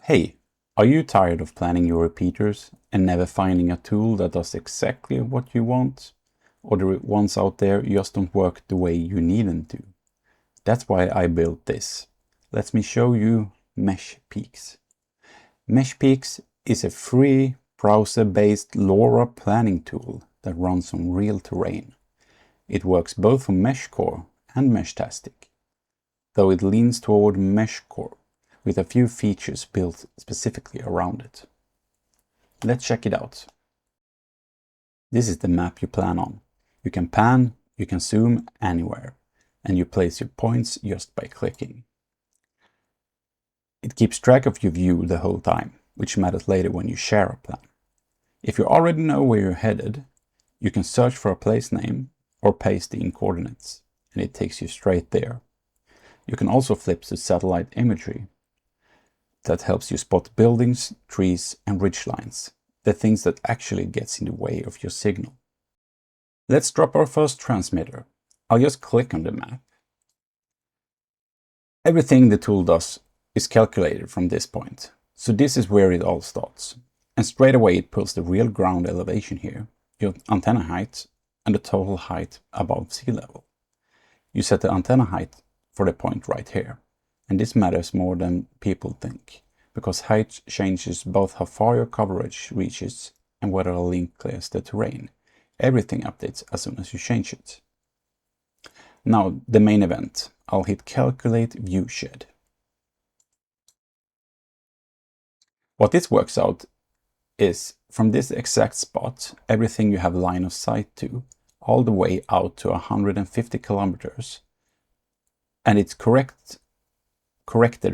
Hey, are you tired of planning your repeaters and never finding a tool that does exactly what you want? Or the ones out there just don't work the way you need them to? That's why I built this. Let me show you MeshPeaks. MeshPeaks is a free browser-based LoRa planning tool that runs on real terrain. It works both for MeshCore and Meshtastic, though it leans toward MeshCore, with a few features built specifically around it. Let's check it out. This is the map you plan on. You can pan, you can zoom anywhere, and you place your points just by clicking. It keeps track of your view the whole time, which matters later when you share a plan. If you already know where you're headed, you can search for a place name or paste in coordinates, and it takes you straight there. You can also flip to satellite imagery. That helps you spot buildings, trees, and ridge lines, the things that actually gets in the way of your signal. Let's drop our first transmitter. I'll just click on the map. Everything the tool does is calculated from this point, so this is where it all starts. And straight away it pulls the real ground elevation here, your antenna height, and the total height above sea level. You set the antenna height for the point right here. And this matters more than people think, because height changes both how far your coverage reaches and whether a link clears the terrain. Everything updates as soon as you change it. Now, the main event. I'll hit Calculate Viewshed. What this works out is, from this exact spot, everything you have line of sight to, all the way out to 150 kilometers, and it's corrected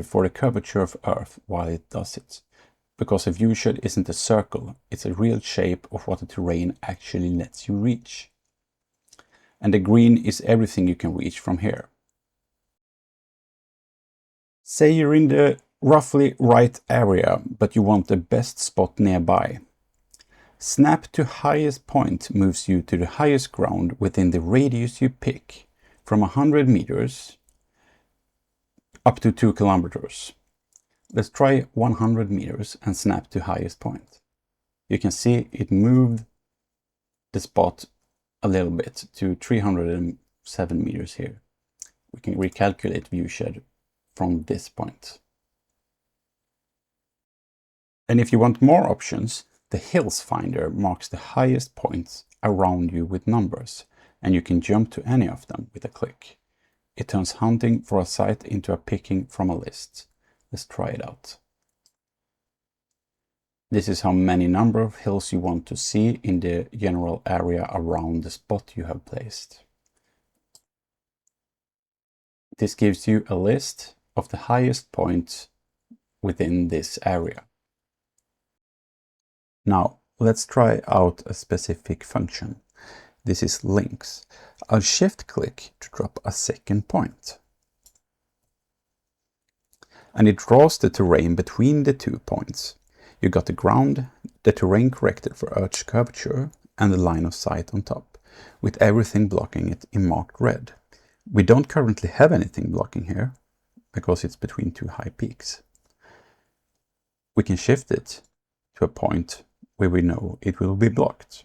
for the curvature of Earth while it does it. Because a viewshed isn't a circle, it's a real shape of what the terrain actually lets you reach. And the green is everything you can reach from here. Say you're in the roughly right area, but you want the best spot nearby. Snap to highest point moves you to the highest ground within the radius you pick, from 100 meters up to 2 kilometers. Let's try 100 meters and snap to highest point. You can see it moved the spot a little bit to 307 meters here. We can recalculate viewshed from this point. And if you want more options, the hills finder marks the highest points around you with numbers, and you can jump to any of them with a click. It turns hunting for a site into a picking from a list. Let's try it out. This is how many number of hills you want to see in the general area around the spot you have placed. This gives you a list of the highest points within this area. Now, let's try out a specific function. This is links. I'll shift click to drop a second point. And it draws the terrain between the 2 points. You got the ground, the terrain corrected for Earth's curvature, and the line of sight on top, with everything blocking it in marked red. We don't currently have anything blocking here, because it's between 2 high peaks. We can shift it to a point where we know it will be blocked.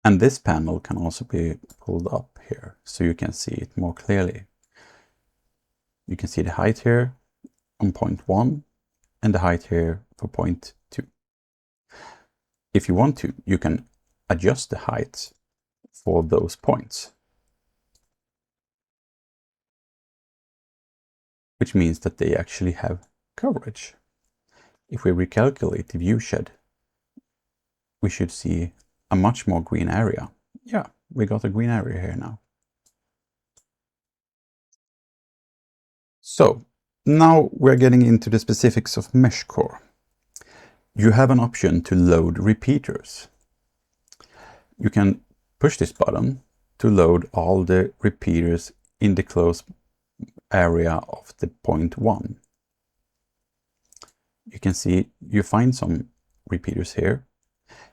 And this panel can also be pulled up here, so you can see it more clearly. You can see the height here on point 1 and the height here for point 2. If you want to, you can adjust the height for those points, which means that they actually have coverage. If we recalculate the viewshed, we should see a much more green area. Yeah, we got a green area here now. So now we're getting into the specifics of MeshCore. You have an option to load repeaters. You can push this button to load all the repeaters in the close area of the point 1. You can see you find some repeaters here.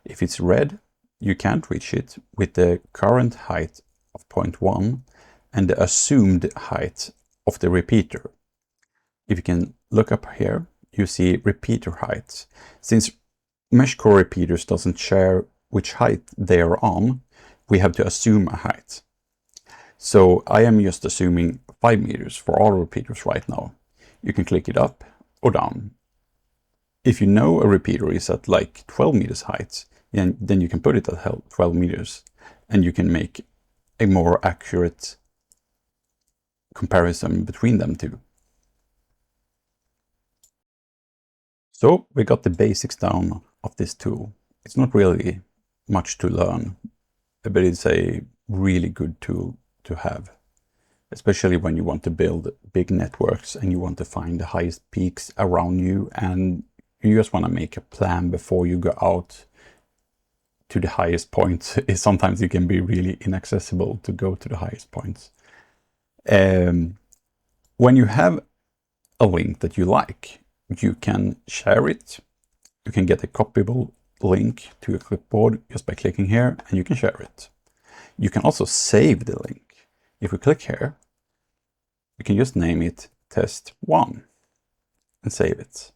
If it's red, you can't reach it with the current height of point 1 and the assumed height of the repeater. if you can look up here, you see repeater heights. Since MeshCore repeaters doesn't share which height they are on, we have to assume a height. So I am just assuming 5 meters for all repeaters right now. You can click it up or down. If you know a repeater is at like 12 meters height, then you can put it at 12 meters and you can make a more accurate comparison between them two. So we got the basics down of this tool. It's not really much to learn, but it's a really good tool to have, especially when you want to build big networks and you want to find the highest peaks around you, and you just want to make a plan before you go out to the highest points. Sometimes it can be really inaccessible to go to the highest points. When you have a link that you like, you can share it. You can get a copyable link to your clipboard just by clicking here, and you can share it. You can also save the link. If we click here, we can just name it test1 and save it.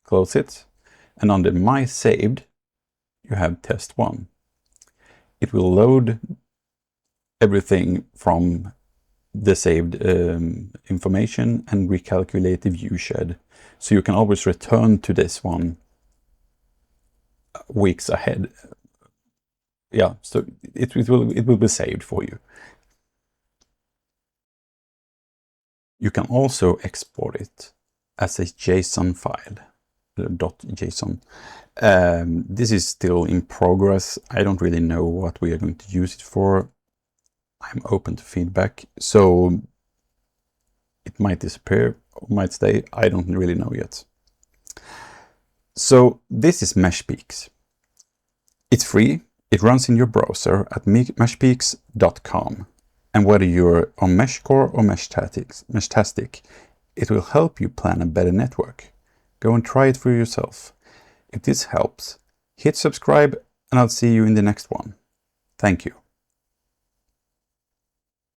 Close it, and under my saved, you have test1. It will load everything from the saved information and recalculate the viewshed. So you can always return to this one weeks ahead. Yeah, so it will be saved for you. You can also export it as a JSON file, .json. This is still in progress. I don't really know what we are going to use it for. I'm open to feedback, so it might disappear or might stay. I don't really know yet. So this is MeshPeaks. It's free. It runs in your browser at meshpeaks.com. And whether you're on MeshCore or Meshtastic, it will help you plan a better network. Go and try it for yourself. If this helps, hit subscribe and I'll see you in the next one. Thank you.